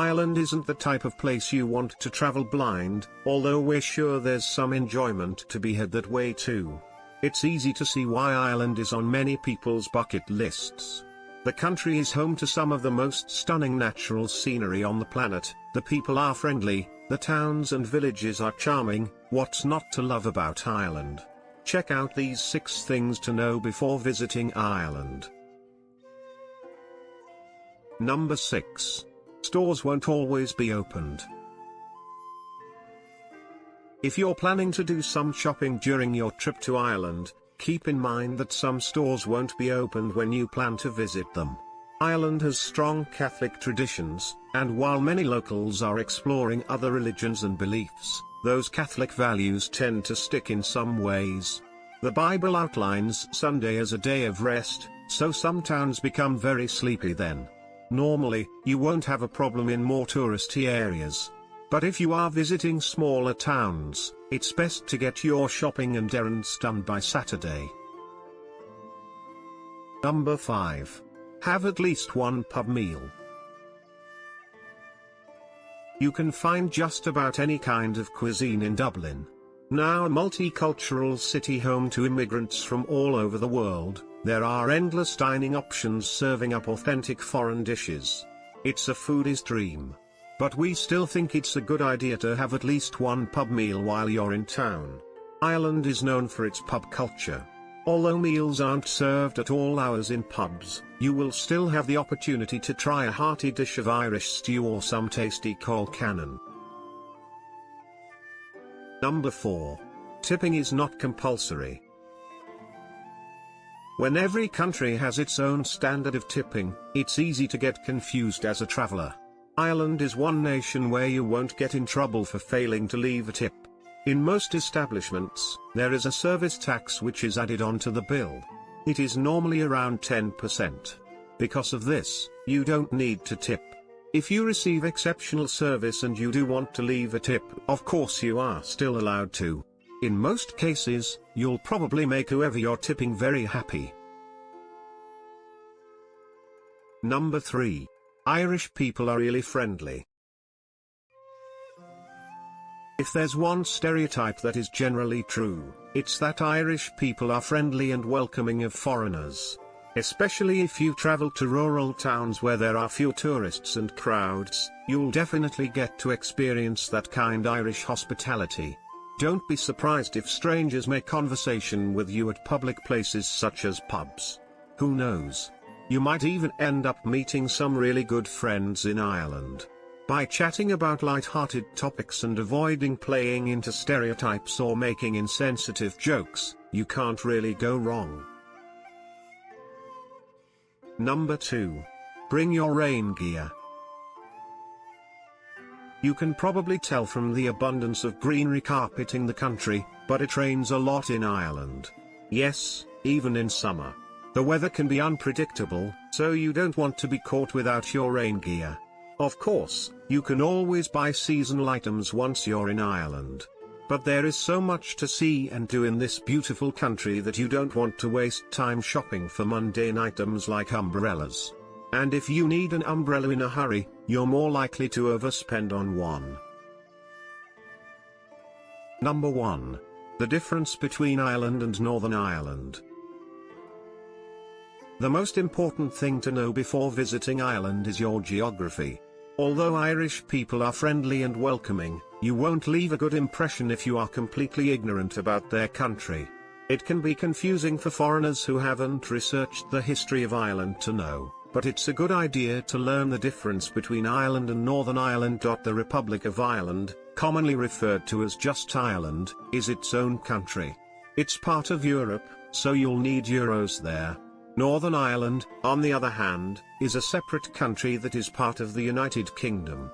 Ireland isn't the type of place you want to travel blind, although we're sure there's some enjoyment to be had that way too. It's easy to see why Ireland is on many people's bucket lists. The country is home to some of the most stunning natural scenery on the planet, the people are friendly, the towns and villages are charming. What's not to love about Ireland? Check out these 6 things to know before visiting Ireland. Number 6. Stores won't always be opened. If you're planning to do some shopping during your trip to Ireland, keep in mind that some stores won't be opened when you plan to visit them. Ireland has strong Catholic traditions, and while many locals are exploring other religions and beliefs, those Catholic values tend to stick in some ways. The Bible outlines Sunday as a day of rest, so some towns become very sleepy then. Normally, you won't have a problem in more touristy areas. But if you are visiting smaller towns, it's best to get your shopping and errands done by Saturday. Number 5. Have at least one pub meal. You can find just about any kind of cuisine in Dublin. Now a multicultural city home to immigrants from all over the world, there are endless dining options serving up authentic foreign dishes. It's a foodie's dream. But we still think it's a good idea to have at least one pub meal while you're in town. Ireland is known for its pub culture. Although meals aren't served at all hours in pubs, you will still have the opportunity to try a hearty dish of Irish stew or some tasty colcannon. Number 4. Tipping is not compulsory. When every country has its own standard of tipping, it's easy to get confused as a traveler. Ireland is one nation where you won't get in trouble for failing to leave a tip. In most establishments, there is a service tax which is added onto the bill. It is normally around 10%. Because of this, you don't need to tip. If you receive exceptional service and you do want to leave a tip, of course you are still allowed to. In most cases, you'll probably make whoever you're tipping very happy. Number 3. Irish people are really friendly. If there's one stereotype that is generally true, it's that Irish people are friendly and welcoming of foreigners. Especially if you travel to rural towns where there are few tourists and crowds, you'll definitely get to experience that kind Irish hospitality. Don't be surprised if strangers make conversation with you at public places such as pubs. Who knows? You might even end up meeting some really good friends in Ireland. By chatting about light-hearted topics and avoiding playing into stereotypes or making insensitive jokes, you can't really go wrong. Number 2. Bring your rain gear. You can probably tell from the abundance of greenery carpeting the country, but it rains a lot in Ireland. Yes, even in summer. The weather can be unpredictable, so you don't want to be caught without your rain gear. Of course, you can always buy seasonal items once you're in Ireland. But there is so much to see and do in this beautiful country that you don't want to waste time shopping for mundane items like umbrellas. And if you need an umbrella in a hurry, you're more likely to overspend on one. Number 1. The difference between Ireland and Northern Ireland. The most important thing to know before visiting Ireland is your geography. Although Irish people are friendly and welcoming, you won't leave a good impression if you are completely ignorant about their country. It can be confusing for foreigners who haven't researched the history of Ireland to know, but it's a good idea to learn the difference between Ireland and Northern Ireland. The Republic of Ireland, commonly referred to as just Ireland, is its own country. It's part of Europe, so you'll need euros there. Northern Ireland, on the other hand, is a separate country that is part of the United Kingdom.